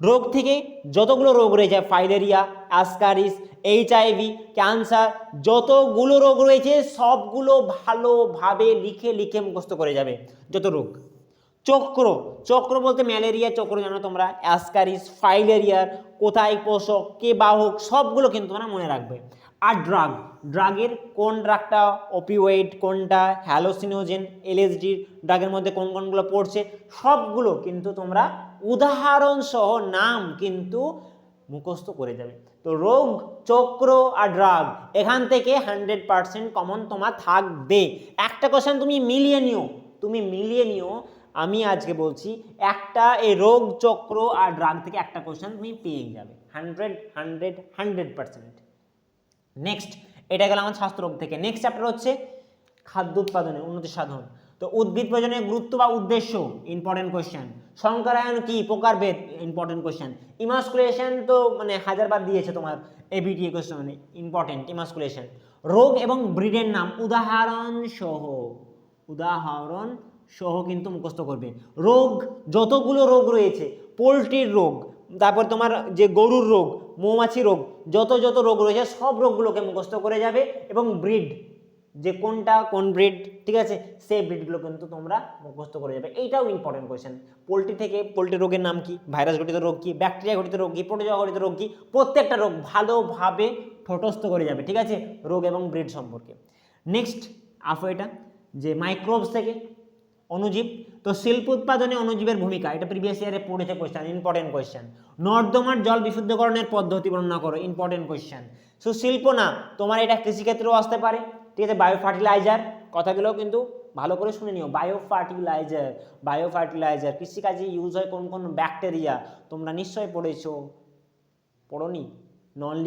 রোগ থেকে যতগুলো রোগ রয়েছে, ফাইলেরিয়া, অ্যাসকারিস, HIV, ক্যান্সার, যতগুলো রোগ রয়েছে সবগুলো ভালোভাবে লিখে লিখে মুখস্থ করে যাবে যত রোগ। চক্র বলতে ম্যালেরিয়া চক্র জানো তোমরা, অ্যাসকারিস, ফাইলেরিয়ার কোথায় পোষক, কে বাহক, সবগুলো কিন্তু তোমরা মনে রাখবে। আর ড্রাগের কোন ড্রাগটা অপিওয়েড, কোনটা হ্যালোসিনোজেন, LSD ড্রাগের মধ্যে কোন কোনগুলো পড়ছে, সবগুলো কিন্তু তোমরা উদাহরণ সহ নাম কিন্তু মুখস্থ করে যাবে। তো রোগ, চক্র আর ড্রাগ, এখান থেকে 100% কমন তোমার থাকবে। একটা কোশ্চেন তুমি মিলিয়ে নিও, আমি আজকে বলছি একটা এই রোগ, চক্র আর ড্রাগ থেকে একটা কোশ্চেন তুমি পেয়ে যাবে 100%। নেক্সট, এটা গেল আমার স্বাস্থ্যরোগ থেকে। নেক্সট চ্যাপ্টার হচ্ছে খাদ্য উৎপাদনে উন্নতি সাধন। তো উদ্ভিদ প্রজননের গুরুত্ব বা উদ্দেশ্য, ইম্পর্টেন্ট কোশ্চেন। সংকরায়ন কি, প্রকারভেদ, ইম্পর্টেন্ট কোশ্চেন। ইমাস্কুলেশন তো মানে 1000বার দিয়েছে তোমার এবিটিএ কোশ্চেন, মানে ইম্পর্টেন্ট ইমাস্কুলেশন। রোগ এবং ব্রিডের নাম উদাহরণ সহ কিন্তু মুখস্থ করবে। রোগ, যতগুলো রোগ রয়েছে, পোলট্রির রোগ, তারপর তোমার যে গরুর রোগ, মৌমাছি রোগ, যত রোগ রয়েছে সব রোগগুলোকে মুখস্থ করে যাবে। এবং ব্রিড, যে কোনটা কোন ব্রিড, ঠিক আছে, সেই ব্রিডগুলো কিন্তু তোমরা মুখস্থ করে যাবে। এইটাও ইম্পর্টেন্ট কোয়েশ্চেন। পোলট্রি রোগের নাম কি, ভাইরাস ঘটিত রোগ কি, ব্যাকটেরিয়া ঘটিত রোগ কি, প্রোটোজোয়া ঘটিত রোগ কি, প্রত্যেকটা রোগ ভালোভাবে ঠোঁটস্থ করে যাবে, ঠিক আছে, রোগ এবং ব্রিড সম্পর্কে। নেক্সট আসো এটা যে মাইক্রোবস থেকে অণুজীব। তো শিল্প উৎপাদনে অণুজীবের ভূমিকা, এটা প্রিভিয়াস ইয়ারে পড়েছে কোয়েশ্চেন, ইম্পর্টেন্ট কোয়েশ্চেন। নর্দমার জল বিশুদ্ধকরণের পদ্ধতি বর্ণনা করো, ইম্পর্টেন্ট কোয়েশ্চেন। সো শিল্প না, তোমার এটা কৃষিক্ষেত্রেও আসতে পারে, ঠিক আছে, বায়ো ফার্টিলাইজার, কথাগুলো কিন্তু ভালো করে শুনে নিও। বায়ো ফার্টিলাইজার কৃষিকাজে ইউজ হয় কোন কোন ব্যাকটেরিয়া, তোমরা নিশ্চয়ই পড়েছো, পড়োনি? নন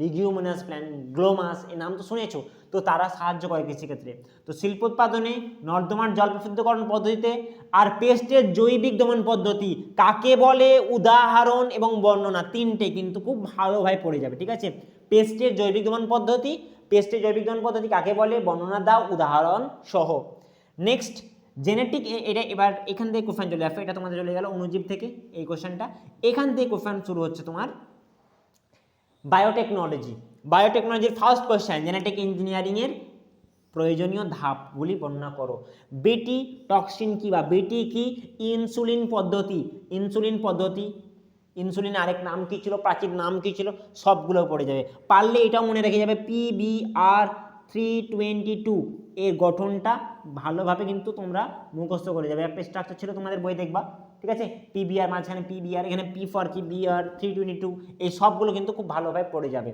লিগিউমিনাস প্ল্যান্ট, গ্লোমাস, এ নাম তো শুনেছো। তো তারা সাহায্য করে কৃষিক্ষেত্রে। তো শিল্প উৎপাদনে, নর্দমার জল বিশুদ্ধকরণ পদ্ধতিতে, আর পেস্টের জৈবিক দমন পদ্ধতি কাকে বলে, উদাহরণ এবং বর্ণনা, তিনটে কিন্তু খুব ভালোভাবে পড়ে যাবে, ঠিক আছে? পেস্টের জৈবিক দমন পদ্ধতি কাকে বলে, বর্ণনা দাও উদাহরণ সহ। নেক্সট জেনেটিক, এটা এবার এখান থেকে কোশ্চেন চলে আসবে, এটা তোমাদের চলে গেল অণুজীব থেকে এই কোশ্চেনটা। এখান থেকে কোশ্চেন শুরু হচ্ছে তোমার বায়োটেকনোলজির ফার্স্ট কোশ্চেন, জেনেটিক ইঞ্জিনিয়ারিং এর প্রয়োজনীয় ধাপগুলি বর্ণনা করো। বেটি টক্সিন কি, বা বেটি কি? ইনসুলিন পদ্ধতি, ইনসুলিন আরেক নাম কি ছিল, প্রাচীন নাম কি ছিল, সবগুলো পড়ে যাবে। পারলে এটাও মনে রেখে যাবে, PBr322 এর গঠনটা ভালোভাবে কিন্তু তোমরা মুখস্থ করে যাবে। একটা স্ট্রাকচার ছিল তোমাদের বই দেখবা, ঠিক আছে? পিবিআর, মাঝখানে পিবিআর, এখানে পি ফর কি, BR322, এই সবগুলো কিন্তু খুব ভালোভাবে পড়ে যাবে।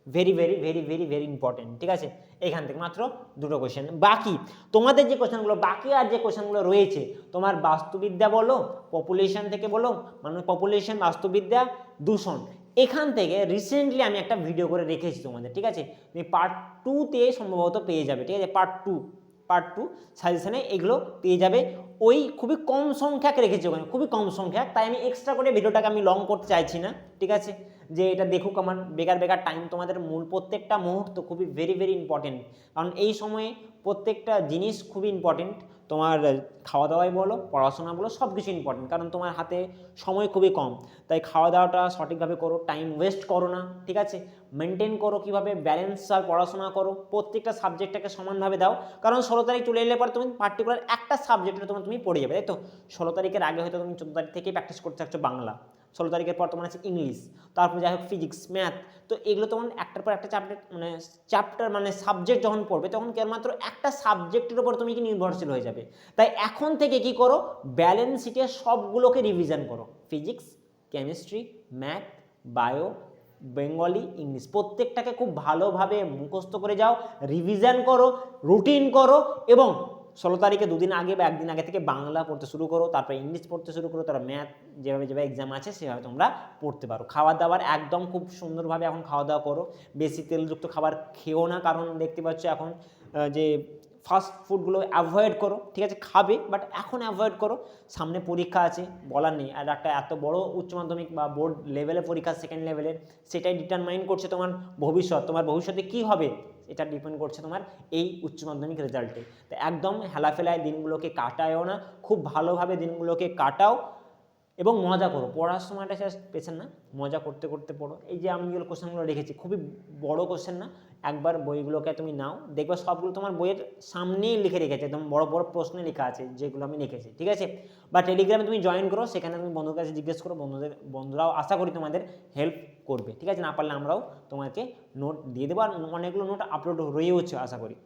Very very very very very important, ঠিক আছে? এখান থেকে মাত্র দুটো কোশ্চেন বাকি। তোমাদের যে কোশ্চেনগুলো বাকি আর যে কোশ্চেনগুলো রয়েছে, তোমার বাস্তুবিদ্যা বলো, পপুলেশন থেকে বলো, মানে পপুলেশন, বাস্তুবিদ্যা, দূষণ, এখান থেকে রিসেন্টলি আমি একটা ভিডিও করে রেখেছি তোমাদের, ঠিক আছে? তুমি পার্ট 2-তে সম্ভবত পেয়ে যাবে, ঠিক আছে? পার্ট টু সাজেশনে এগুলো পেয়ে যাবে। ওই খুবই কম সংখ্যক রেখেছি ওখানে, খুবই কম সংখ্যক, তাই আমি এক্সট্রা করে ভিডিওটাকে আমি লং করতে চাইছি না, ঠিক আছে? যে এটা দেখুক আমার বেকার টাইম, তোমাদের মূল প্রত্যেকটা মুহূর্ত খুবই ভেরি ভেরি ইম্পর্টেন্ট, কারণ এই সময়ে প্রত্যেকটা জিনিস খুবই ইম্পর্টেন্ট। তোমার খাওয়া দাওয়াই বলো, পড়াশোনা বলো, সব কিছু ইম্পর্টেন্ট, কারণ তোমার হাতে সময় খুবই কম। তাই খাওয়া দাওয়াটা সঠিকভাবে করো, টাইম ওয়েস্ট করো না, ঠিক আছে? মেনটেন করো, কীভাবে ব্যালেন্স আর পড়াশোনা করো, প্রত্যেকটা সাবজেক্টটাকে সমানভাবে দাও, কারণ 16 তারিখ চলে এলে পর তুমি পার্টিকুলার একটা সাবজেক্টের তুমি পড়ে যাবে, তাই তো? 16 তারিখের আগে হয়তো তুমি 14 তারিখ থেকেই প্র্যাকটিস করতে থাকছো বাংলা, 16 তারিখের পর তোমার আছে ইংলিশ, তারপর যাই হোক ফিজিক্স, ম্যাথ, তো এগুলো তখন একটার পর একটা চ্যাপ্টার মানে সাবজেক্ট যখন পড়বে, তখন কেবলমাত্র একটা সাবজেক্টের উপর তুমি কি নির্ভরশীল হয়ে যাবে। তাই এখন থেকে কি করো, ব্যালেন্স শিটে সবগুলোকে রিভিশন করো, physics, chemistry, math, bio, Bengali, English, প্রত্যেকটাকে খুব ভালোভাবে মুখস্থ করে যাও, রিভিশন করো, রুটিন করো, এবং 16 তারিখে দুদিন আগে বা একদিন আগে থেকে বাংলা পড়তে শুরু করো, তারপর ইংলিশ পড়তে শুরু করো, তারপর ম্যাথ, যেভাবে এক্সাম আছে সেভাবে তোমরা পড়তে পারো। খাবার দাবার একদম খুব সুন্দরভাবে এখন খাওয়া দাওয়া করো, বেশি তেলযুক্ত খাবার খেও না, কারণ দেখতে পাচ্ছ এখন যে ফাস্ট ফুডগুলো অ্যাভয়েড করো, ঠিক আছে? খাবে বাট এখন অ্যাভয়েড করো, সামনে পরীক্ষা আছে, বলার নেই, আর একটা এত বড় উচ্চ মাধ্যমিক বা বোর্ড লেভেলের পরীক্ষা, সেকেন্ড লেভেলের, সেটাই ডিটারমাইন করছে তোমার ভবিষ্যতে কী হবে, এটা ডিপেন্ড করছে তোমার এই উচ্চ মাধ্যমিক রেজাল্টে। তো একদম হেলাফেলায় দিনগুলোকে কাটায়ও না, খুব ভালোভাবে দিনগুলোকে কাটাও এবং মজা করো। পড়ার সময়টা শেষ পেছেন না, মজা করতে করতে পড়ো। এই যে আমি যেগুলো কোশ্চেনগুলো রেখেছি, খুবই বড় কোশ্চেন না, একবার বইগুলোকে তুমি নাও, দেখবে সবগুলো তোমার বইয়ের সামনেই লিখে রেখেছে, একদম বড় বড় প্রশ্নে লেখা আছে যেগুলো আমি লিখেছি, ঠিক আছে? বা টেলিগ্রামে তুমি জয়েন করো, সেখানে তুমি বন্ধুর কাছে জিজ্ঞেস করো, বন্ধুরাও আশা করি তোমাদের হেল্প করবে, ঠিক আছে? না পারলে আমরাও তোমাকে নোট দিয়ে দেবো, আর অনেকগুলো নোট আপলোড রয়েওছে আশা করি,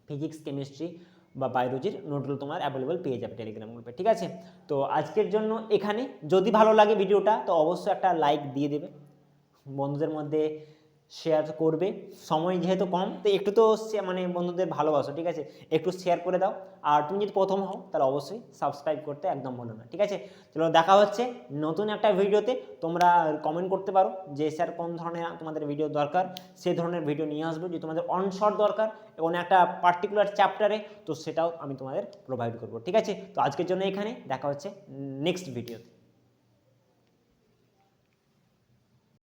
ফিজিক্স, কেমিস্ট্রি বা বায়োলজির নোটগুলো তোমার অ্যাভেলেবল পেয়ে যাবে টেলিগ্রাম গ্রুপে, ঠিক আছে? তো আজকের জন্য এখানে, যদি ভালো লাগে ভিডিওটা তো অবশ্যই একটা লাইক দিয়ে দেবে, বন্ধুদের মধ্যে শেয়ার করবে, সময় যেহেতু কম তো একটু তো মানে বন্ধুদের ভালোবাসো, ঠিক আছে? একটু শেয়ার করে দাও, আর তুমি যদি প্রথম হও তাহলে অবশ্যই সাবস্ক্রাইব করতে একদম ভুলো না, ঠিক আছে? চলো দেখা হচ্ছে নতুন একটা ভিডিওতে। তোমরা কমেন্ট করতে পারো যে স্যার কোন ধরনের তোমাদের ভিডিও দরকার, সেই ধরনের ভিডিও নিয়ে আসবো। যদি তোমাদের অনশর্ট দরকার এবং একটা পার্টিকুলার চ্যাপ্টারে, তো সেটাও আমি তোমাদের প্রোভাইড করবো, ঠিক আছে? তো আজকের জন্য এখানে দেখা হচ্ছে নেক্সট ভিডিওতে।